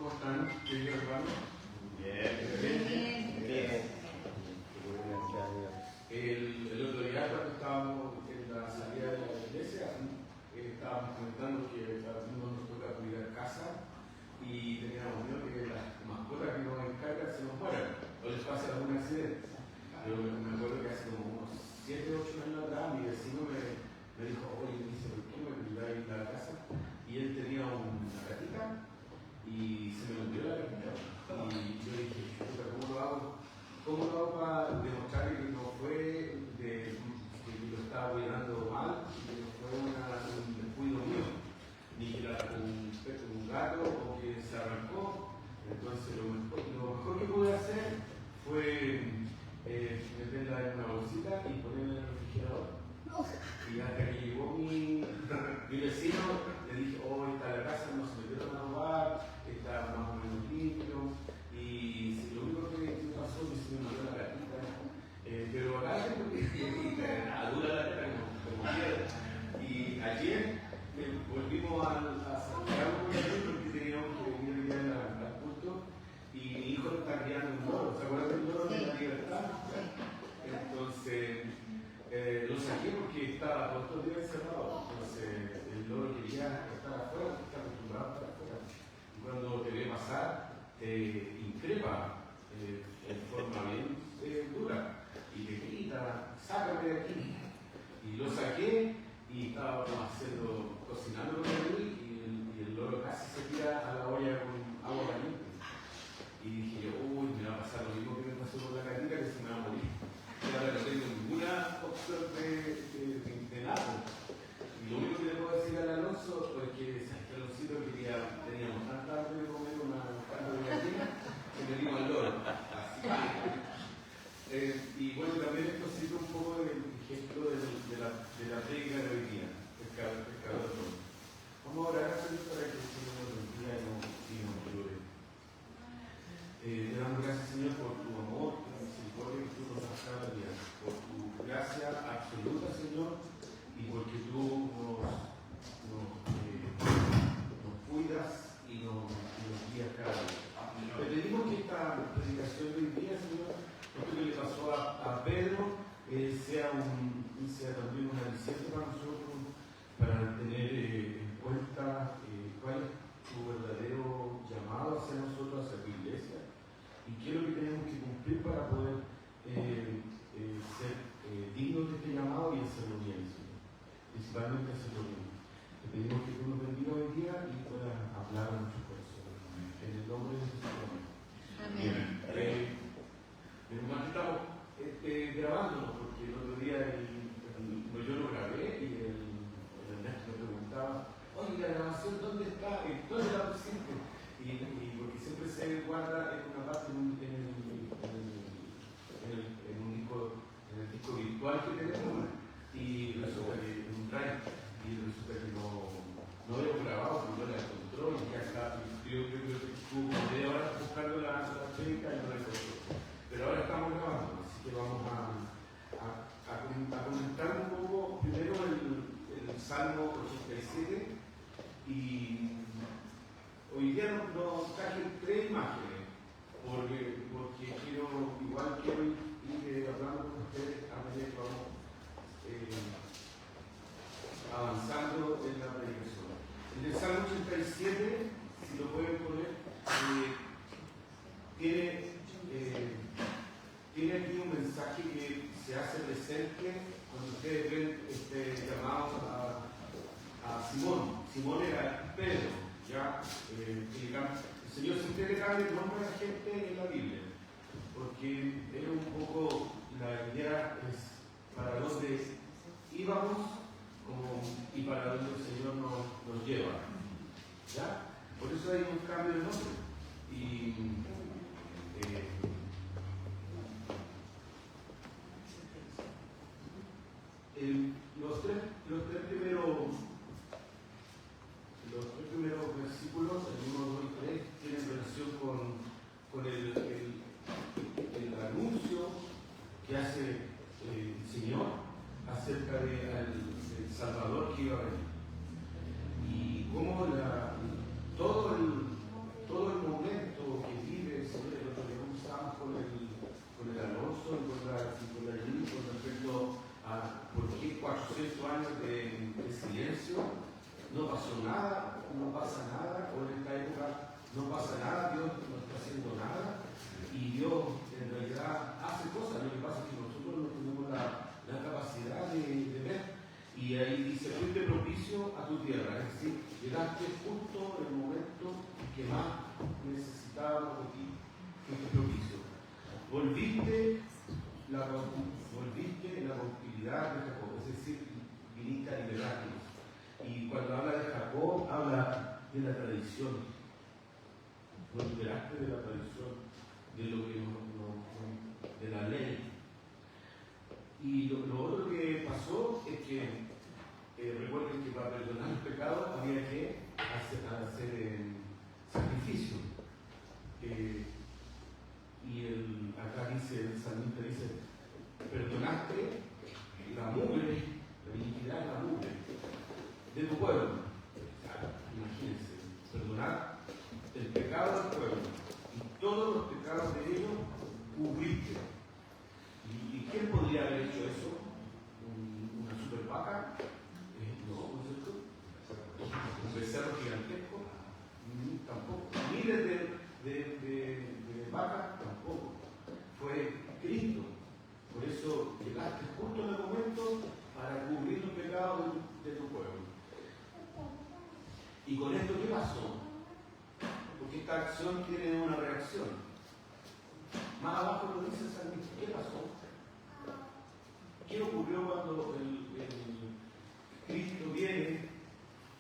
¿Cómo están, queridos hermanos? Bien. El otro día, cuando estábamos en la salida de la iglesia, estábamos comentando que a algunos nos toca cuidar casa y teníamos miedo que las mascotas que nos encargan se nos mueran o les pase algún accidente. Yo me acuerdo que hace como unos 7 o 8 años atrás mi vecino me dijo, oye, dice, ¿por qué no me cuidáis la casa? Y él tenía una gatita y se me olvidó la gatita. Y yo dije, ¿cómo lo hago? ¿Cómo lo hago para demostrarle que no fue que lo estaba cuidando mal, que no fue un descuido mío, ni que era un gato o que se arrancó? Entonces lo mejor que pude hacer fue meterla en una bolsita y ponerla en el refrigerador. Y hasta que llegó mi vecino, le dije, oh, la casa no se metieron a robar, está más o menos limpio. Y si lo único que pasó es que se me murió la gatita. Pero acá era dura la gata como piedra. Y ayer volvimos a Santiago porque teníamos que venir al culto. Y mi hijo está criando un loro. ¿Se acuerdan del loro de la libertad? Entonces lo saqué porque estaba por todos los días encerrado. Entonces el loro quería estar afuera, porque está acostumbrado a estar afuera. Y cuando te ve pasar, increpa en forma bien dura y te grita, sácame de aquí. Y lo saqué y estaba cocinando con él y el loro casi se tira a la olla con agua caliente. Y dije yo, uy, me va a pasar lo mismo que me pasó con la gatita, que se me va a morir. Y ahora no tengo ninguna opción de nada. Y lo único que le puedo decir al Alonso es que Aloncito teníamos tanta hambre de comer una carne de gallina que me dimos al loro. Y bueno, también esto sirve un poco del ejemplo de la técnica de hoy día, pescador. Vamos a orar, Señor, para que el Señor nos bendiga y nos ayude. Te damos gracias, Señor, por tu amor, por tu misericordia que tú nos das cada día, por tu gracia absoluta, Señor, y porque tú nos cuidas y nos guías cada día. Te pedimos que esta predicación de hoy día, Señor, esto que le pasó a Pedro, sea también un aliciente para nosotros, para tener en cuenta cuál es tu verdadero llamado hacia nosotros, hacia tu iglesia, y qué es lo que tenemos que cumplir para poder ser dignos de este llamado y hacerlo bien, Señor. Principalmente hacerlo bien. Te pedimos que tú nos bendigas hoy día y puedas hablar a nuestros corazones. En el nombre de Jesús. Amén. Hermano, estamos grabándonos porque el otro día yo lo grabé y el Ernesto me preguntaba, oye, la grabación, ¿dónde está? ¿Dónde la pusiste? Y porque siempre se guarda en una parte en el disco virtual que tenemos y resulta que en un drive y resulta que no lo he grabado porque no la encontró y ya está. Yo creo que estuvo media hora buscando la técnica y no la encontró. Pero ahora estamos grabando, así que vamos a comentar un poco primero el Salmo 87 y hoy día nos traje 3 imágenes porque quiero ir hablando con ustedes a medida que vamos avanzando en la predicación. En el Salmo 87, si lo pueden poner, tiene aquí un mensaje que se hace presente cuando ustedes ven llamado a Simón. Simón era Pedro, ya el Señor siempre le cambia el nombre a la gente en la Biblia, porque es un poco la idea es para dónde íbamos y para dónde el Señor nos lleva. ¿Ya? Por eso hay un cambio de nombre. Y los tres primeros versículos, el 1, 2 y 3, tienen relación con el anuncio que hace el Señor acerca del Salvador que iba a venir. Y cómo todo el 400 años de silencio, no pasó nada, no pasa nada, o en esta época no pasa nada, Dios no está haciendo nada, y Dios en realidad hace cosas. Lo que pasa es que nosotros no tenemos la capacidad de ver. Y ahí dice, fuiste propicio a tu tierra, es decir, llegaste justo en el momento que más necesitábamos de ti, fuiste propicio. Volviste la cautividad de Jacob, es decir, viniste a liberarnos. Y cuando habla de Jacob, habla de la tradición. Nos liberaste de la tradición, de lo que de la ley. Y lo otro que pasó es que recuerden que para perdonar el pecado había que hacer sacrificio. Y acá dice, el salmista dice, perdonaste la mugre, la iniquidad de la mugre de tu pueblo. Imagínense, perdonar el pecado del pueblo y todos los pecados de ellos cubriste. ¿Y quién podría haber hecho eso? ¿Una super vaca? No, ¿no es cierto? ¿Un becerro gigantesco? Tampoco. Miles de vacas? Tampoco. Fue Cristo. Por eso llegaste justo en el momento para cubrir los pecados de tu pueblo. ¿Y con esto qué pasó? Porque esta acción tiene una reacción. Más abajo lo dice el salmista. ¿Qué pasó? ¿Qué ocurrió cuando el Cristo viene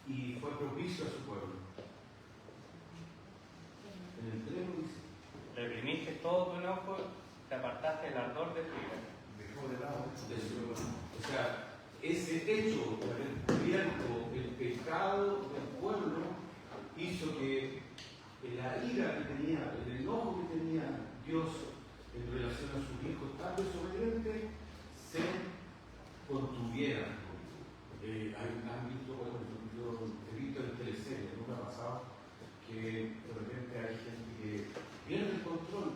y fue propicio a su pueblo? En el 3 dice: reprimiste todo tu enojo, te apartaste del ardor de tu ira. Dejó de lado de su enojo. O sea, ese hecho de haber cubierto el pecado del pueblo hizo que la ira que tenía, el enojo que tenía Dios en relación a sus hijos tan desobedientes se contuviera. Han visto, bueno, yo he visto en teleseries, nunca ha pasado, que de repente hay gente que pierde el control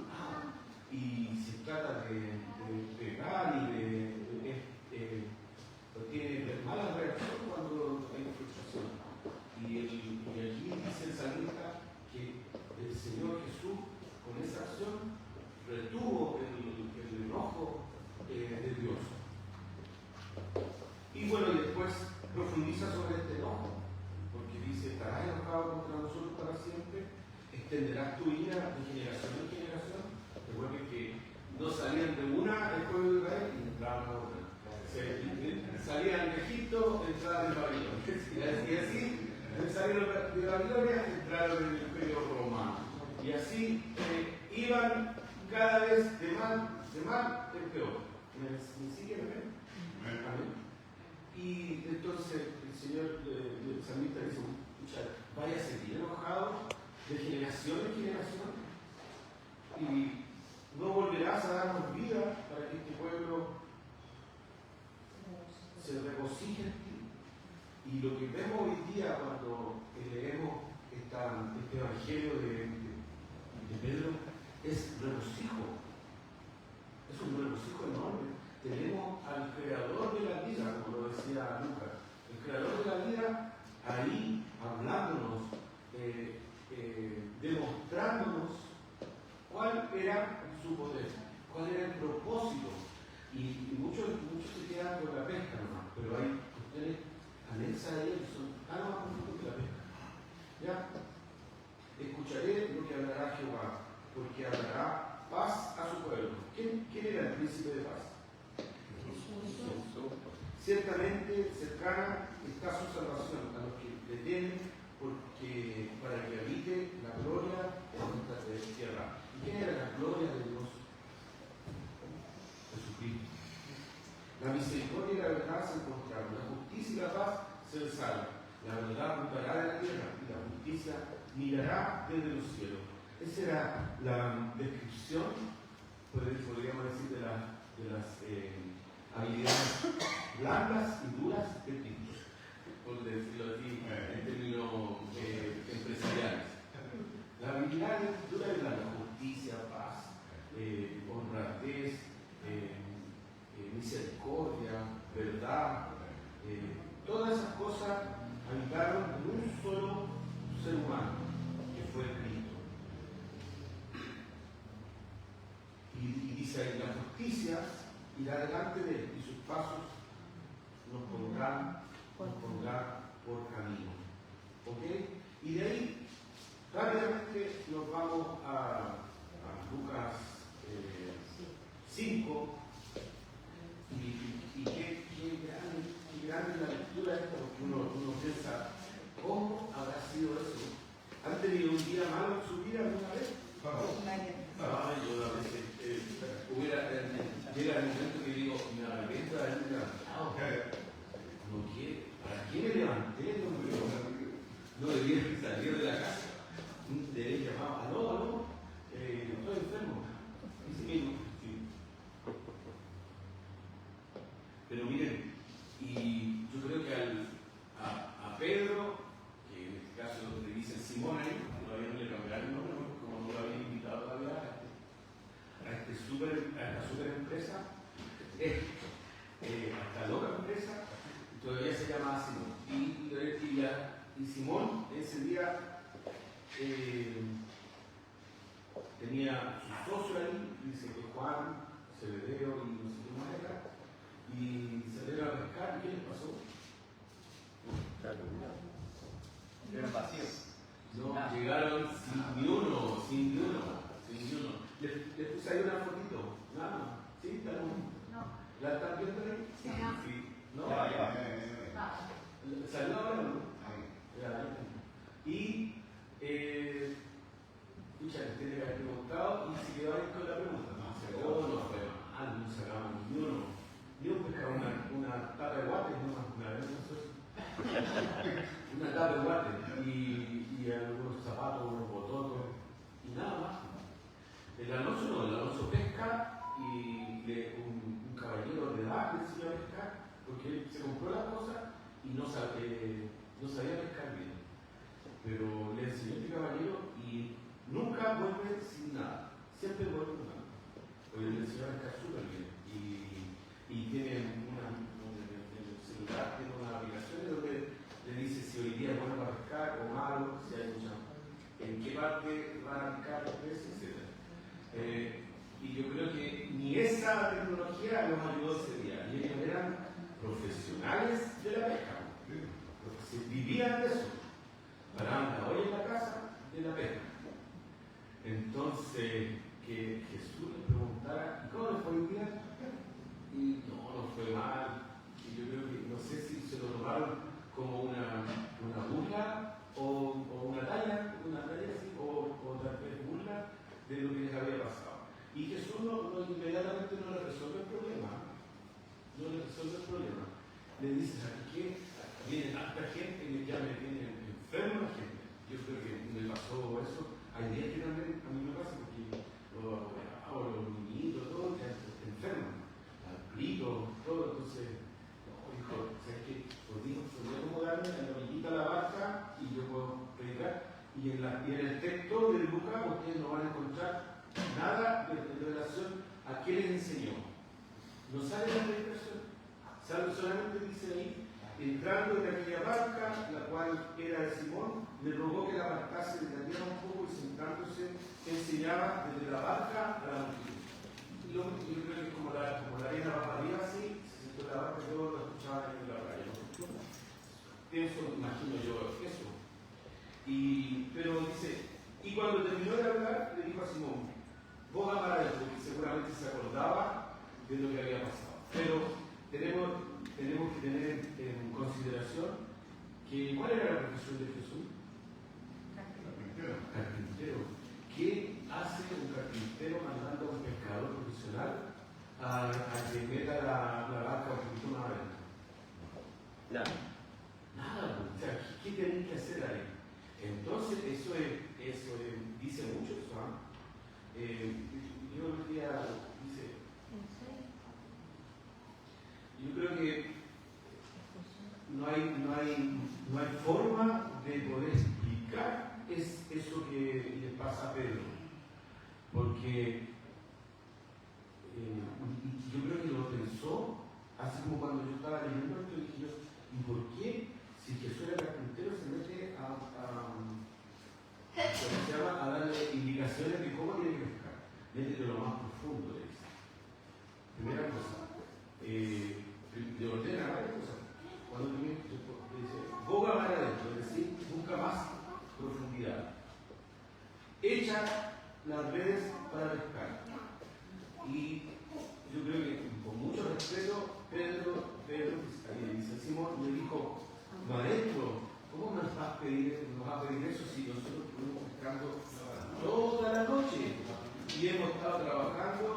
y se trata de pegar y tiene mala reacción cuando hay frustración. Y allí dice el salmista que el Señor Jesús con esa acción retuvo el enojo de Dios. Y bueno, y después profundiza sobre este enojo, porque dice: estarás enojado contra nosotros para siempre, extenderás tu ira de generación en generación. Recuerden que no salían de una el pueblo de Israel y entraban a otra. Salían de Egipto, entraban en Babilonia. Y así salieron de Babilonia, entraron en el Imperio Romano. Y así iban cada vez de mal en peor. ¿Me siguen? Amén. Y entonces el Señor, el salmista dice: vaya a seguir enojado de generación en generación y no volverás a darnos vida para que este pueblo se regocije en ti. Y lo que vemos hoy día cuando leemos este evangelio de Pedro es regocijo. Es un regocijo enorme. Tenemos al creador de la vida, como lo decía Lucas, el creador de la vida ahí hablándonos, demostrándonos cuál era su poder, cuál era el propósito. Y muchos se quedan con la pesca nomás, pero hay ustedes anexan a ellos que son tan más profundos que la pesca. ¿Ya? Escucharé lo que hablará Jehová, porque hablará paz a su pueblo. ¿Quién era el príncipe de paz? Ciertamente cercana está su salvación a los que le temen, porque para que habite la gloria de nuestra tierra. ¿Y quién era la gloria de Dios? Jesucristo. La misericordia y la verdad se encontraron, la justicia y la paz se ensalzan. La verdad brotará de la tierra y la justicia mirará desde los cielos. Esa era la descripción, podríamos decir, de las habilidades blandas y duras de Cristo, por decirlo así en términos empresariales. La habilidad dura es la justicia, paz, honradez, misericordia, verdad, habitaron en un solo ser humano, que fue Cristo. Y dice ahí, la justicia irá delante de él y sus pasos nos pondrán por camino. ¿Ok? Y de ahí, rápidamente nos vamos a Lucas 5. Y qué grande la lectura esta, porque uno piensa, ¿cómo habrá sido eso? ¿Han tenido un día malo en su vida alguna vez? Yo a veces llega el momento que digo, me arrepiento de haberme levantado. ¿Para qué me levanté? No debía salir de la casa. Debía llamar, aló, estoy enfermo. Sí. Pero miren, y yo creo que a Pedro, que en este caso le dicen Simón ahí, todavía no le cambiaron el nombre, como no lo habían invitado todavía a esta super empresa, a esta loca empresa, todavía se llama Simón. Y Simón ese día tenía su socio ahí, dice que Juan, Zebedeo y no sé qué más era, y salieron a pescar. ¿Y qué les pasó? Llegaron vacíos. No, llegaron sin ni uno. Les puse ahí una fotito, nada más. ¿Sí? No. ¿La están viendo ahí? Sí. ¿No? No. ¿Salió ahora o no? Y les tiene que haber preguntado y se quedó ahí con la pregunta. No fue mal, no sacamos ni uno. Ni un pescado, una tapa de guate, una tapa de guate y algunos zapatos, unos bototos y nada más. El Alonso pesca y un caballero le da, le enseña a pescar porque él se compró las cosas y no sabía pescar bien. Pero le enseñó a este caballero y nunca vuelve sin nada, siempre vuelve con nada. Porque le enseñó a pescar súper bien. Y tiene en el celular tiene una aplicación donde le dice si hoy día es bueno para pescar o malo, si hay mucha, en qué parte van a pescar los peces, etc. Y yo creo que ni esa tecnología los ayudó ese día. Y ellos eran profesionales de la pesca, porque vivían de eso, paraban la olla en la casa de la pesca. Entonces, que Jesús les preguntara, ¿y cómo les fue el día? Y no fue mal. Y yo creo que, no sé si se lo tomaron como una burla o una talla así, o tal vez burla de lo que les había pasado. Y Jesús inmediatamente no le resuelve el problema. Le dice, ¿sabes qué? Viene tanta gente que ya me tiene enfermo la gente. Yo creo que me pasó eso. Hay días que también a mí me pasa porque los niñitos, todos ya enferman. Gritos, todo, entonces, dijo, ¿sabes qué? Podría acomodarme en la orillita de la barca y yo puedo predicar. Y en el texto de Lucas ustedes no van a encontrar nada en relación a qué les enseñó. No sale la predicación, solamente dice ahí, entrando en aquella barca, la cual era de Simón, le rogó que la apartase de la tierra un poco y sentándose enseñaba desde la barca a la multitud. Yo creo que como la arena va arriba así, se sentó la barca y yo lo escuchaba en la playa. Pienso, imagino yo eso. Pero dice, y cuando terminó de hablar, le dijo a Simón, vos amarás, porque seguramente se acordaba de lo que había pasado. Pero tenemos que tener en consideración que, ¿cuál era la profesión de Jesús? Carpintero. ¿Qué hace un carpintero mandando a un pescador profesional a que meta la barca un poquito más adentro? Nada. O sea, ¿qué tienen que hacer ahí? Entonces, eso dice mucho eso. Yo creo que no hay forma de poder explicar eso que le pasa a Pedro, porque yo creo que lo pensó, así como cuando yo estaba leyendo esto, dije yo, ¿y por qué si Jesús era carpintero, se mete a darle indicaciones de cómo tiene que pescar. Métete lo más profundo, le dice. Primera cosa, le ordena varias cosas. Cuando le dice, boga más adentro, es decir, busca más profundidad. Echa las redes para pescar. Y yo creo que con mucho respeto, Pedro dice, Simón le dijo, maestro, ¿cómo nos va a pedir eso si nosotros estuvimos pescando toda la noche y hemos estado trabajando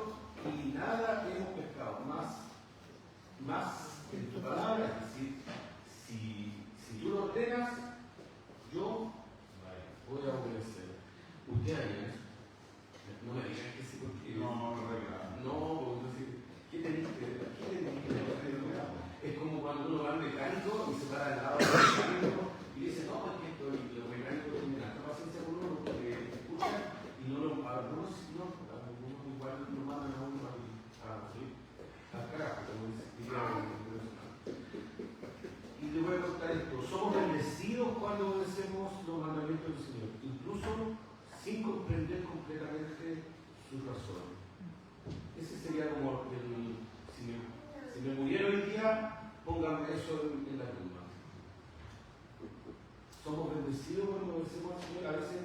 y nada hemos pescado? Más en tu palabra, es decir, si tú lo ordenas, yo voy a obedecer. ¿Usted haría eso? No me digan que sí, porque ¿qué tenés que es como cuando uno va al mecánico y se para al lado del mecánico y dice, no, es que los mecánicos tienen tanta paciencia con uno porque escuchan y algunos igual lo mandan a uno al carajo, como diría. Y le voy a contar esto, somos bendecidos cuando obedecemos los mandamientos del Señor, incluso sin comprender completamente sus razones. Ese sería como si me muriera hoy día, pónganme eso en la tumba. Somos bendecidos cuando obedecemos al Señor, a veces,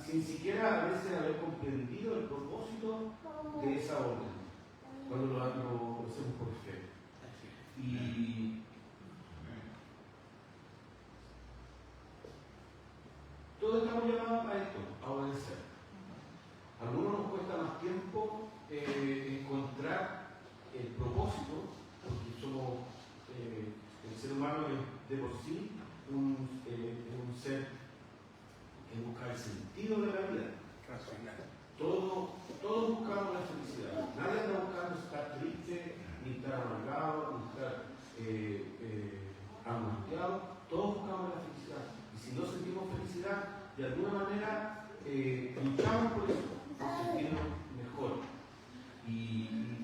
sin siquiera a veces haber comprendido el propósito de esa orden, cuando lo hacemos por fe. Y todos estamos llamados a esto, a obedecer. A algunos nos cuesta más tiempo encontrar el propósito, porque somos, el ser humano es de por sí un ser que busca el sentido de la vida. Todos buscamos la felicidad. Nadie anda buscando estar triste, ni estar amargado, ni estar angustiado. Todos buscamos la felicidad. Y si no sentimos felicidad, de alguna manera luchamos por eso, por sentirnos mejor. Y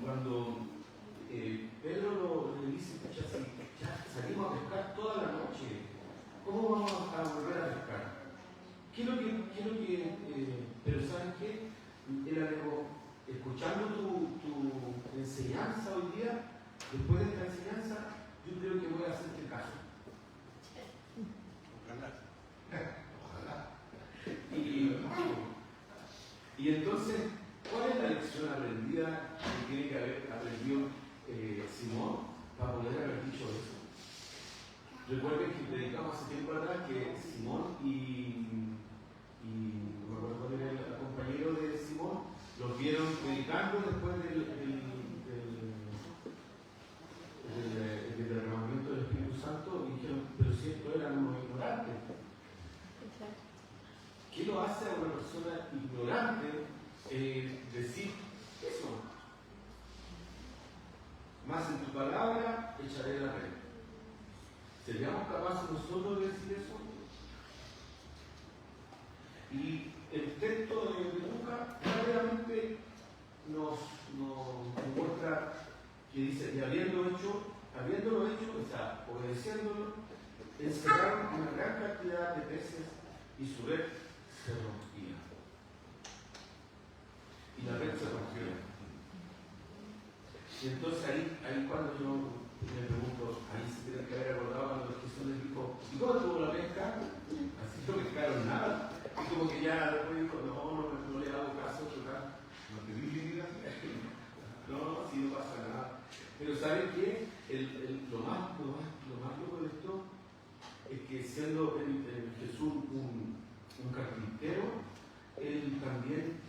cuando Pedro le dice, ya salimos a pescar toda la noche, ¿cómo vamos a volver a pescar? Pero ¿saben qué? Escuchando tu enseñanza hoy día, después de esta enseñanza, yo creo que voy a hacerte caso. Ojalá. Y entonces, ¿cuál es la lección aprendida que tiene que haber aprendido Simón para poder haber dicho eso? Recuerden que predicamos hace tiempo atrás que Simón y no me acuerdo cuál era el compañero de Simón, los vieron predicando después del derramamiento del Espíritu Santo y dijeron, pero si esto eran unos ignorantes. ¿Qué lo hace a una persona ignorante decir eso? Más en tu palabra echaré la red. ¿Seríamos capaces nosotros de decir eso? Y el texto de Lucas claramente nos muestra que dice, y habiéndolo hecho, o sea, obedeciéndolo, encerraron una gran cantidad de peces y su red se rompía. Y la red se rompía. Y entonces ahí cuando yo me pregunto, ahí se tiene que haber acordado cuando Jesús les dijo, ¿y cómo estuvo la pesca? Así no pescaron nada. Y como que ya después dijo, no le hago caso, total. No te dije no, si no pasa nada. Pero ¿saben qué? Lo más loco de esto es que siendo Jesús un carpintero, él también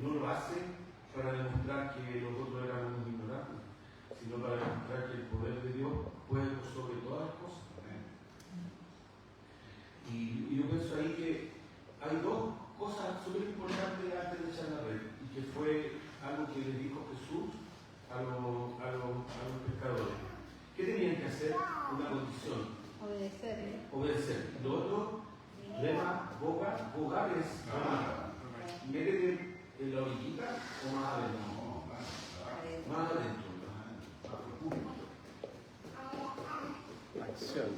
no lo hace para demostrar que los otros eran unos ignorantes, sino para demostrar que el poder de Dios puede sobre todas las cosas. Y yo pienso ahí que hay dos cosas súper importantes antes de echar la red, y que fue algo que le dijo Jesús a los pescadores. ¿Qué tenían que hacer? Una condición. Obedecer. Lo otro, rema, bogar es remar. Métete en la orillita o más adentro. Más adentro. situación.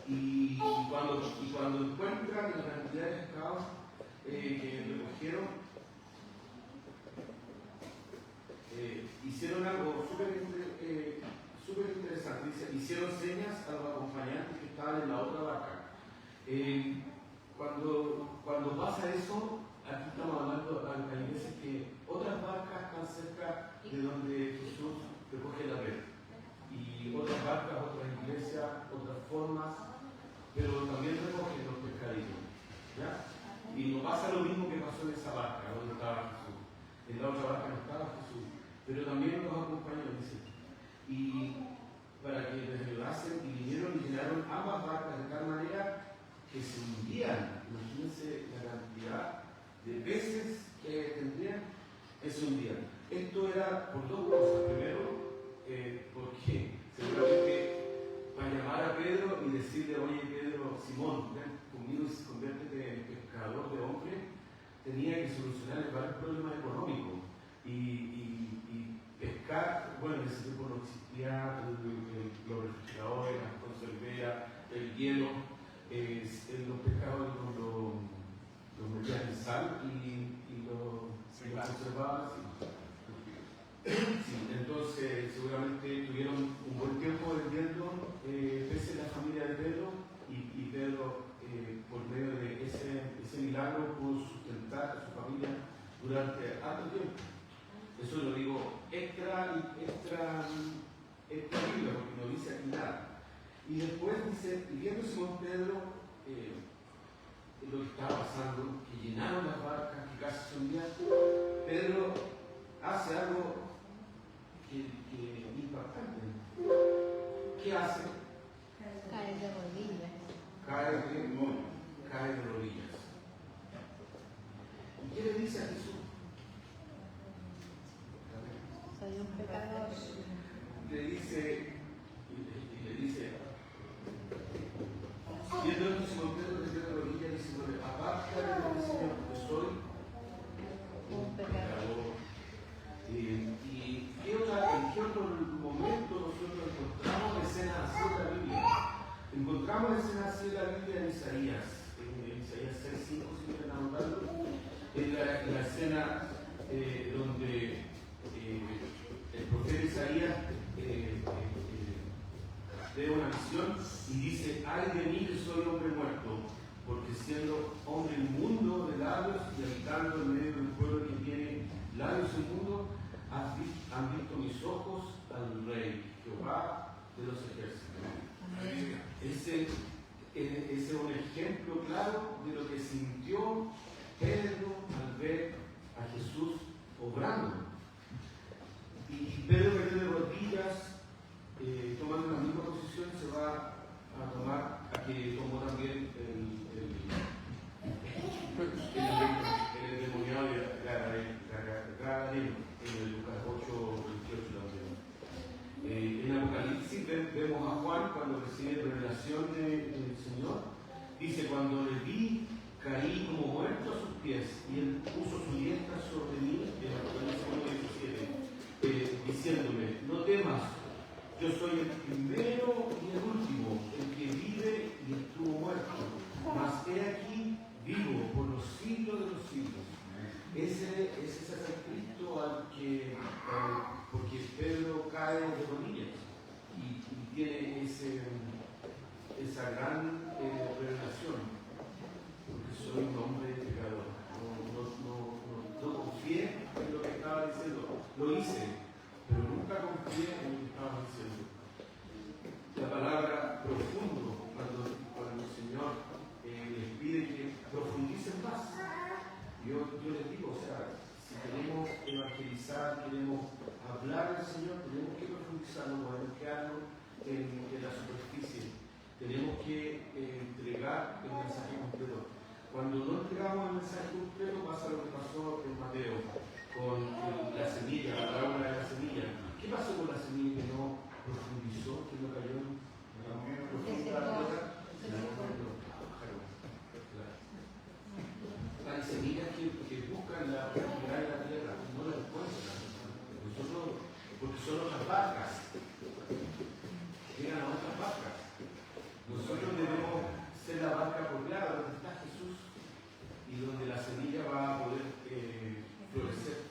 Y cuando encuentran la cantidad de pescados que recogieron, hicieron algo súper interesante. Hicieron señas a los acompañantes que estaban en la otra barca. Cuando pasa eso, aquí estamos hablando, hay veces que otras barcas están cerca de donde Jesús recoge la red. Y otras barcas, otras iglesias, otras formas, pero también recogen los pescaditos. ¿Ya? Y no pasa lo mismo que pasó en esa barca donde estaba Jesús. En la otra barca no estaba Jesús, pero también los acompañó, dice. Y para que les ayudasen, y vinieron y llenaron ambas barcas de tal manera que se hundían. Imagínense la cantidad de peces que tendrían, que se hundían. Esto era por dos cosas. Primero, porque seguramente para llamar a Pedro y decirle, oye Pedro, Simón, ven conmigo y conviértete en pescador de hombres, tenía que solucionar varios problemas económicos. Y pescar, bueno, en ese tiempo no existía los refrigeradores, las conserveras, el hielo, los pescados los metían en sal y los conservaban así. Sí, entonces seguramente tuvieron un buen tiempo vendiendo peces la familia de Pedro y Pedro por medio de ese milagro pudo sustentar a su familia durante harto tiempo. Eso lo digo extra Biblia, porque no dice aquí nada. Y después dice, y viendo Simón Pedro lo que estaba pasando, que llenaron las barcas, que casi se hundían, Pedro hace algo que impactante. ¿Qué hace? Cae de rodillas. Cae de rodillas. ¿Y qué le dice a Jesús? Soy un pecador. Le dice, viendo esto, Simón Pedro le de rodillas y dice, apártate de mí, Señor, porque soy un pecador. ¿Y en qué otro momento nosotros encontramos escenas así en la Biblia? Encontramos escenas así en la Biblia en Isaías 6:5, si quieren anotarlo, en la escena donde el profeta Isaías ve una visión y dice, ay de mí que soy hombre muerto, porque siendo hombre inmundo de labios y habitando en medio de un pueblo que tiene labios inmundos, han visto mis ojos al Rey, Jehová de los ejércitos. Ese es un ejemplo claro de lo que sintió Pedro al ver a Jesús obrando. Y Pedro cayó de rodillas, tomando la misma posición, se va a tomar a que tomó también el endemoniado de Gadareno, en Lucas 8:28 también. En Apocalipsis vemos a Juan cuando recibe revelación del Señor. Dice, cuando le vi, caí como muerto a sus pies, y él puso su diestra sobre mí, en Apocalipsis 1:17, diciéndome, no temas, yo soy el primero y el último, el que vive y estuvo muerto, mas he aquí vivo por los siglos de los siglos. Ese es el Cristo al que, porque Pedro cae de rodillas y tiene esa gran revelación, porque soy un hombre pecador. No confié en lo que estaba diciendo, lo hice, pero nunca confié en lo que estaba diciendo. La palabra profundo, cuando el Señor les pide que profundicen más. Yo les digo, o sea, si queremos evangelizar, queremos hablar del Señor, tenemos que profundizar, no podemos quedarnos en la superficie. Tenemos que entregar el mensaje completo. Cuando no entregamos el mensaje completo, pasa lo que pasó en Mateo, con la semilla, la parábola de la semilla. ¿Qué pasó con la semilla que no profundizó, que no cayó en la tierra? Hay semillas que buscan la profundidad de la tierra y no la encuentran. Porque son otras barcas. Llegan a nosotros debemos ser la barca apropiada donde está Jesús y donde la semilla va a poder florecer.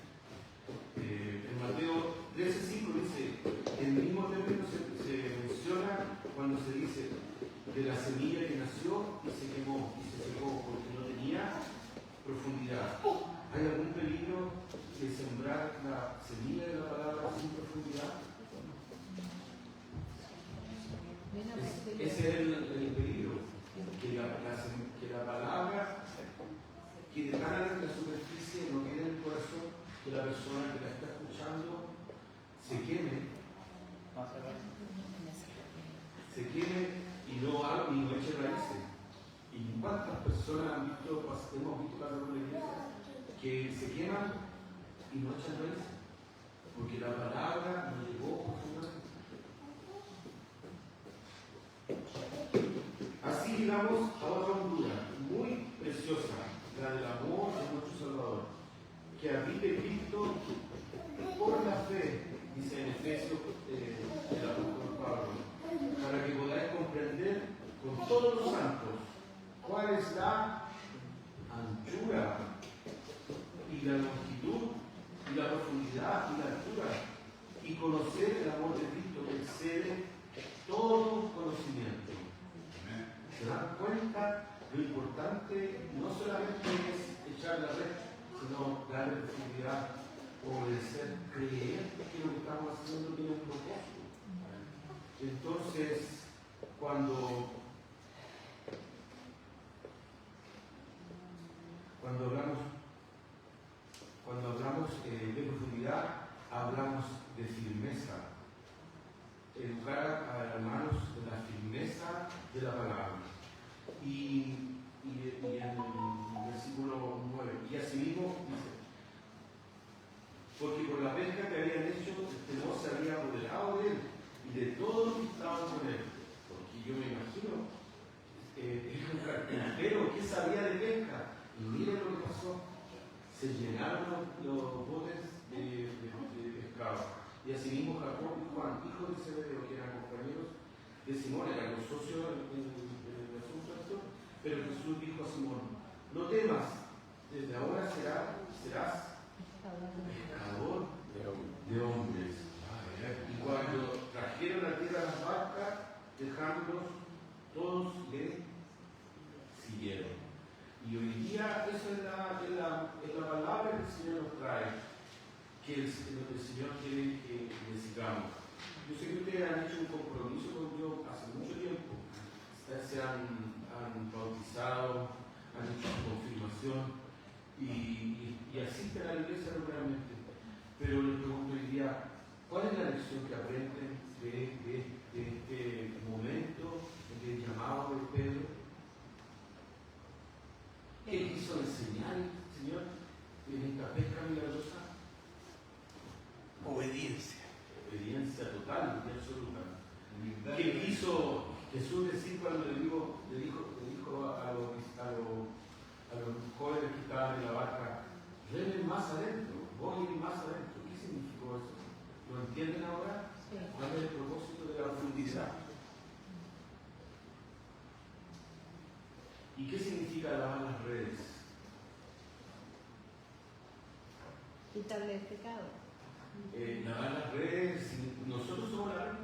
En Mateo 13:5 dice, el mismo término se menciona cuando se dice de la semilla que nació y se quemó y se secó porque no tenía profundidad. ¿Hay algún peligro de sembrar la semilla de la palabra sin profundidad? Ese es el peligro, que la palabra quede tan en la superficie, no quede en el corazón, que la persona que la está escuchando se queme y no eche raíces. ¿Y cuántas personas hemos visto pasar por la iglesia que se queman y no echan raíces? Porque la palabra no llegó profundamente. Así llegamos a otra hondura muy preciosa, la del amor de nuestro Salvador, que habite Cristo por la fe, dice en Efesios el apóstol Pablo, para que podáis comprender con todos los santos cuál es la anchura y la longitud y la profundidad y la altura, y conocer el amor de Cristo que excede todo conocimiento. ¿Se dan cuenta? Lo importante no solamente es echar la red, sino darle profundidad, obedecer, creer que lo que estamos haciendo tiene un propósito. Entonces, cuando hablamos de profundidad, hablamos de firmeza. Educar a hermanos de la firmeza de la palabra. Y en el versículo 9, y asimismo dice, porque por la pesca que habían hecho, este no se había apoderado de él y de todos los que estaban con él. Porque yo me imagino, era un carpintero que sabía de pesca. Y miren lo que pasó. Se llenaron los botes de pescado. Y asimismo Jacob y Juan, hijos de Zebedeo, que eran compañeros de Simón, eran los socios en el asunto esto, pero Jesús dijo a Simón, no temas, desde ahora serás pescador de hombres. Y cuando trajeron a tierra las barcas, dejándolos, todos le siguieron. Y hoy día esa es la palabra que el Señor nos trae, que el Señor quiere que le sigamos. Yo sé que ustedes han hecho un compromiso con Dios hace mucho tiempo. Se han bautizado, han hecho su confirmación y asisten a la iglesia regularmente. Pero les pregunto hoy día, ¿cuál es la lección que aprenden de este momento, del llamado de Pedro? ¿Qué quiso enseñar el Señor en esta pesca milagrosa? Obediencia. Obediencia total y absoluta. ¿Qué quiso Jesús decir cuando le dijo a los jóvenes que estaban en la barca, remen más adentro, voy más adentro? ¿Qué significó eso? ¿Lo entienden ahora? Sí. ¿Cuál es el propósito de la profundidad? ¿Y qué significa lavar las redes? Quitarle el pecado. Lavar las redes, nosotros somos la red.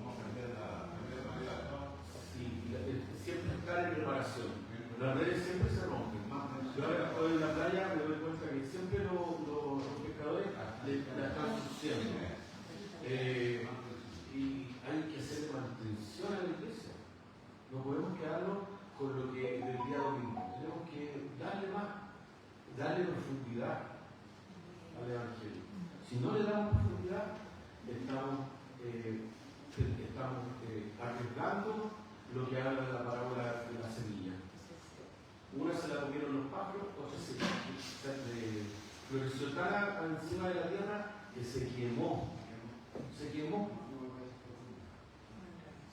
Vamos a cambiar la manera, ¿no? Sí, siempre estar en reparación. Las redes siempre se rompen. Yo ahora estoy en la playa, me doy cuenta que siempre los pescadores la están suciando. Y hay que hacer mantención a la iglesia. No podemos quedarnos con lo que del día domingo. Tenemos que darle profundidad al Evangelio. Si no le damos profundidad, estamos arriesgando lo que habla de la parábola de la semilla. Una se la comieron los pájaros, otra se floreció tan encima de la tierra que se quemó.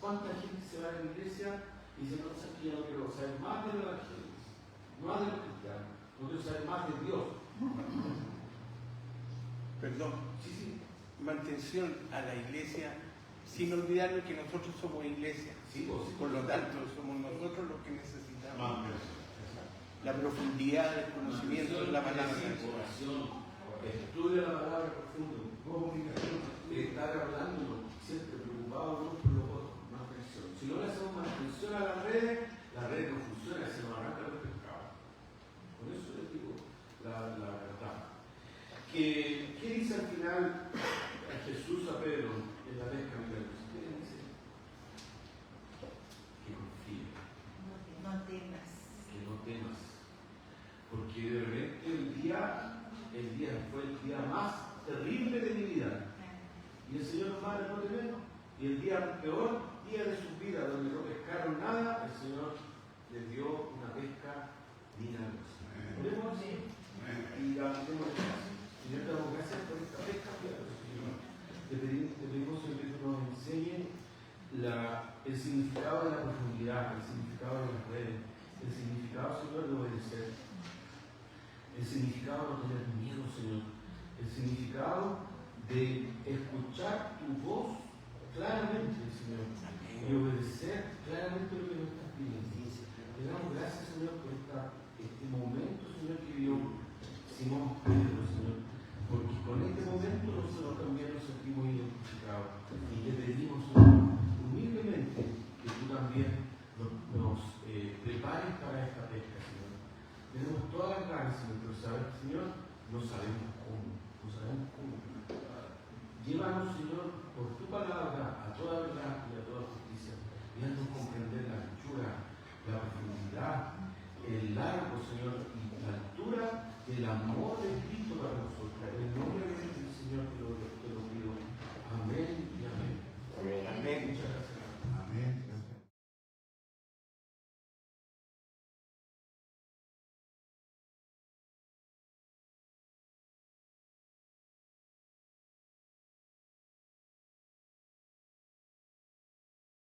¿Cuánta gente se va a la iglesia y dice, no sé qué, no quiero saber más del Evangelio, más de los cristianos, no quiero saber más de Dios? Perdón. Sí. Mantención a la iglesia sin olvidarnos que nosotros somos iglesia. Sí, pues, sí. Por lo tanto, somos nosotros los que necesitamos Más que eso. la profundidad del conocimiento de la palabra de Dios. Oración, estudia la palabra profundo, comunicación, estar hablando, siempre preocupado unos por los otros, más atención. Si no le hacemos más atención a las redes no funciona, se nos arranca los pescados. Con eso les digo la verdad. ¿Qué dice al final Jesús a Pedro en la pesca milagrosa? ¿Qué le dice? Que confíe. No temas. Que no temas, porque de repente el día fue el día más terrible de mi vida, y el Señor nos manda no temer, y el peor día de su vida, donde no pescaron nada, el Señor les dio una pesca milagrosa. Oremos así y la metemos en casa. Señor, te damos gracias por esta pesca milagrosa, Señor. Te pedimos, Señor, que nos enseñe el significado de la profundidad, el significado de las redes, el significado, Señor, de obedecer, el significado de no tener miedo, Señor, el significado de escuchar tu voz claramente, Señor, y obedecer claramente lo que nos estás pidiendo. Te damos gracias, Señor, por este momento, Señor, que dio Simón Pedro, Señor, porque con este momento nosotros también nos sentimos identificados y te pedimos, Señor, humildemente que tú también nos prepares para esta pesca, Señor. Tenemos todas las ganas, Señor, pero Señor, no sabemos cómo. Llévanos, Señor, por tu palabra a toda verdad y a toda justicia, y haznos comprender la anchura, la profundidad, el largo, Señor, y la altura del amor